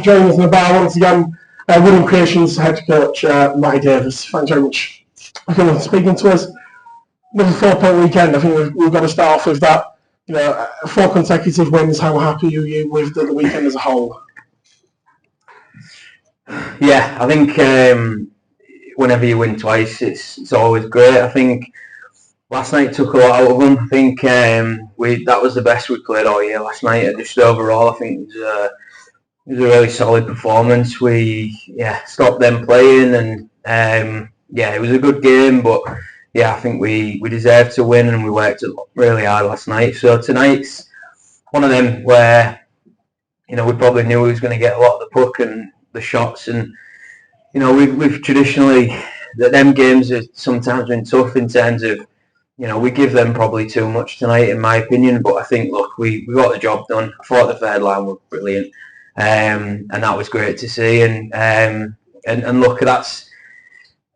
joining us in the bar once again. Winning Creations head coach Matty Davies. Thanks very much for speaking to us. With a 4-point weekend, I think we've got to start off with that. 4 consecutive wins. How happy are you with the weekend as a whole? Yeah, I think whenever you win twice, it's always great. I think last night took a lot out of them. I think that was the best we played all year last night. Just overall, I think it was a really solid performance. We stopped them playing, and it was a good game. But I think we deserved to win, and we worked really hard last night. So tonight's one of them where we probably knew we was going to get a lot of the puck and the shots, and we've traditionally them games have sometimes been tough in terms of we give them probably too much tonight, in my opinion. But I think we got the job done. I thought the third line was brilliant, and that was great to see. And look, that's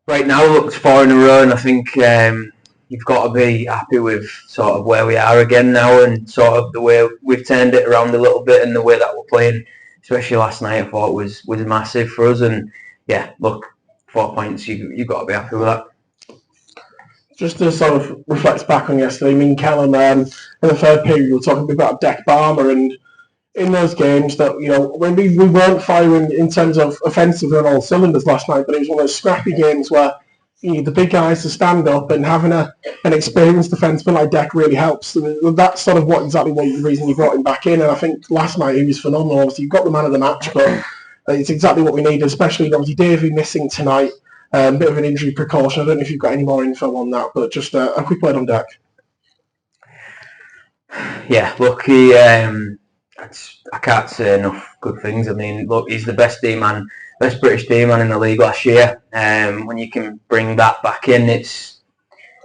right now. Look, 4 in a row, and I think you've got to be happy with sort of where we are again now, and sort of the way we've turned it around a little bit, and the way that we're playing, especially last night, I thought was massive for us. And look, 4 points, you've got to be happy with that. Just to sort of reflect back on yesterday, me and Callum, in the third period, we were talking about Deck Barmer, and in those games that, when we weren't firing in terms of offensive on all cylinders last night, but it was one of those scrappy games where you need the big guys to stand up, and having an experienced defenseman like Deck really helps. And that's sort of exactly the reason you brought him back in. And I think last night he was phenomenal. Obviously, you got the man of the match, but it's exactly what we needed, especially obviously Davey missing tonight. Bit of an injury precaution. I don't know if you've got any more info on that, but just a quick word on Deck. Yeah, look, he, I can't say enough good things. I mean, look, he's the best British D-man in the league last year. When you can bring that back in, it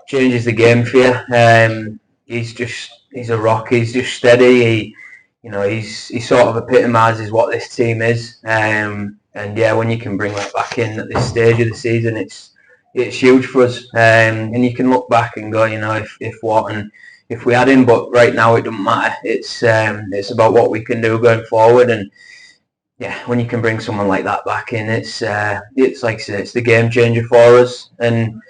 changes the game for you. He's a rock. He's just steady. He sort of epitomises what this team is. When you can bring that back in at this stage of the season, it's huge for us. And you can look back and go, if we had him, but right now it doesn't matter. It's about what we can do going forward. And when you can bring someone like that back in, it's like I say, it's the game changer for us. And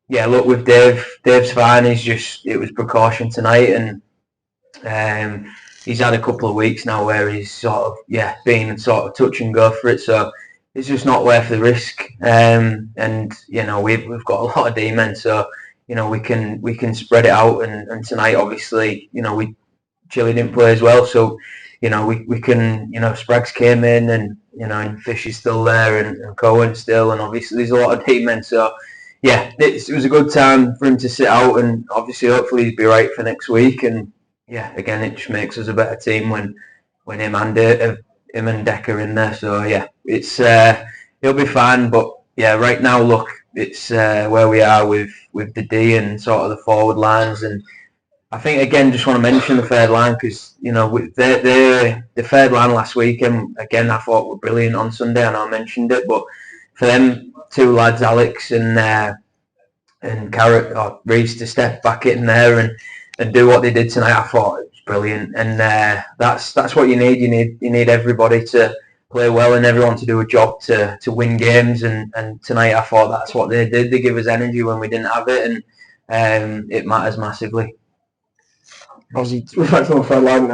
look, with Dave's fine. It was precaution tonight, and he's had a couple of weeks now where he's sort of been sort of touch and go for it. So it's just not worth the risk. And we've got a lot of D-men, so we can spread it out. And tonight, obviously, Chile didn't play as well, so we can, Spraggs came in, and Fish is still there, and Cohen still, and obviously there's a lot of D-men. So it was a good time for him to sit out, and obviously hopefully he'll be right for next week. And again, it just makes us a better team when him and Deck are in there. So it'll be fine. But right now, look, it's where we are with the D and sort of the forward lines. And I think, again, just want to mention the third line, because the third line last weekend, again, I thought were brilliant on Sunday, and I mentioned it. But for them two lads, Alex and Carrot or Reeves, to step back in there and do what they did tonight, I thought it was brilliant. And that's what you need. You need everybody to play well and everyone to do a job to win games. And tonight I thought that's what they did. They give us energy when we didn't have it, and it matters massively. Obviously, reflecting on the third line,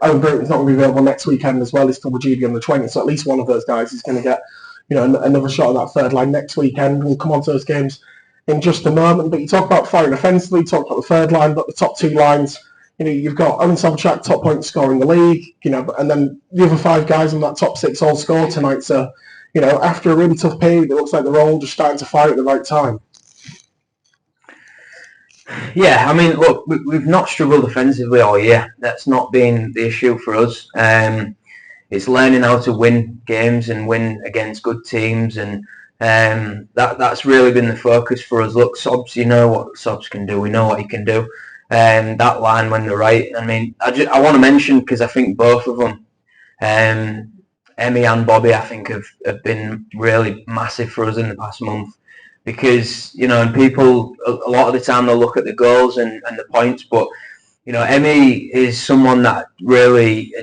Owen Bruton's not going to be available next weekend as well. He's still with GB on the 20th, so at least one of those guys is going to get another shot at that third line next weekend. We'll come on to those games in just a moment, but you talk about firing offensively, you talk about the third line, but the top two lines, you've got Owen Sobchak, top point scorer in the league, and then the other 5 guys in that top 6 all scored tonight. So, after a really tough period, it looks like they're all just starting to fire at the right time. Yeah, I mean, look, we've not struggled offensively all year. That's not been the issue for us. It's learning how to win games and win against good teams, and that's really been the focus for us. Look, Sobs, you know what Sobs can do. We know what he can do. That line when they're right. I mean, I want to mention, because I think both of them, Emmy and Bobby, I think have been really massive for us in the past month. Because, and people, a lot of the time they'll look at the goals and the points, but Emmy is someone that really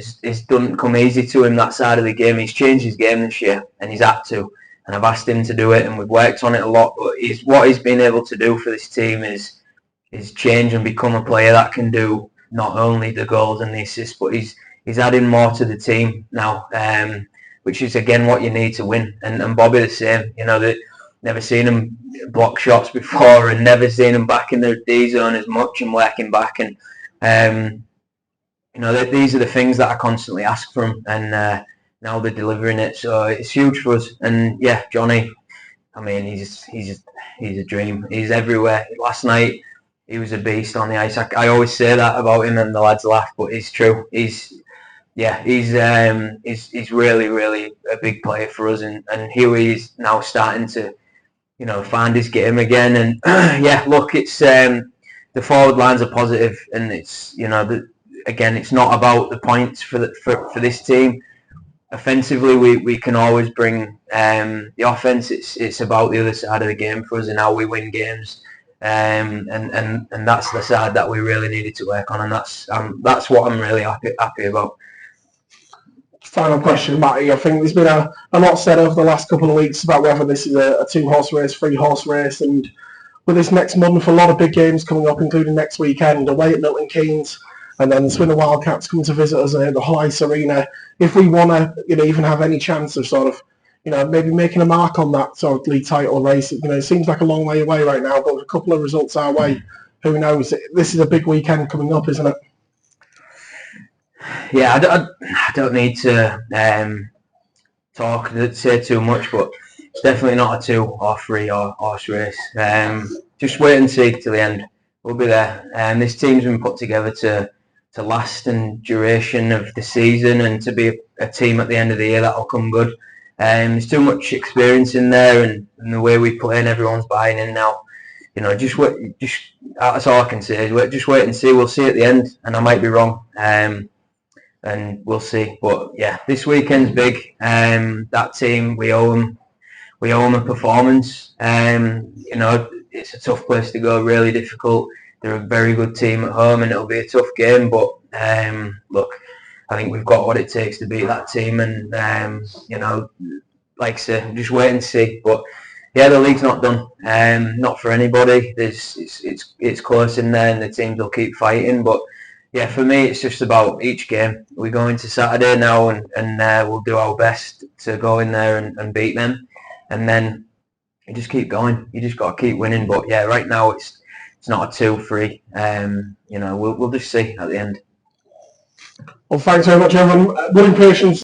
doesn't come easy to him, that side of the game. He's changed his game this year, and he's had to. And I've asked him to do it, and we've worked on it a lot. But what he's been able to do for this team is change and become a player that can do not only the goals and the assists, but he's adding more to the team now, which is again what you need to win. And Bobby the same. Never seen him block shots before, and never seen him back in the D zone as much and working back. And these are the things that I constantly ask from, and now they're delivering it. So it's huge for us. And yeah, Johnny, I mean, he's a dream. He's everywhere. Last night, he was a beast on the ice. I always say that about him, and the lads laugh, but it's true. He's really, really a big player for us, and here he is now starting to, find his game again. And yeah, look, it's the forward lines are positive, and it's again, it's not about the points for this team. Offensively, we can always bring the offense. It's about the other side of the game for us and how we win games. And that's the side that we really needed to work on, and that's what I'm really happy about. Final question, Matty. I think there's been a lot said over the last couple of weeks about whether this is a 2-horse race, 3-horse race, and with this next month, a lot of big games coming up, including next weekend away at Milton Keynes, and then the Swindon Wildcats come to visit us at the Hull Ice Arena. If we want to, even have any chance of sort of, maybe making a mark on that sort of league title race, it seems like a long way away right now, but with a couple of results our way, who knows? This is a big weekend coming up, isn't it? Yeah, I don't need to say too much, but it's definitely not a 2 or 3 or horse race. Just wait and see till the end. We'll be there. This team's been put together to last and duration of the season, and to be a team at the end of the year that'll come good. There's too much experience in there, and the way we play, and everyone's buying in now. Just wait. That's all I can say. Just wait and see. We'll see at the end, and I might be wrong. And we'll see. But yeah, this weekend's big. That team, we owe them a performance. It's a tough place to go, really difficult. They're a very good team at home, and it'll be a tough game. But look, I think we've got what it takes to beat that team. And like I say, just wait and see. But yeah, the league's not done. Not for anybody. It's close in there, and the teams will keep fighting. But yeah, for me, it's just about each game. We go into Saturday now, and we'll do our best to go in there and beat them, and then you just keep going. You just got to keep winning. But yeah, right now it's not a 2-3. We'll just see at the end. Well, thanks very much, everyone. Willing patience.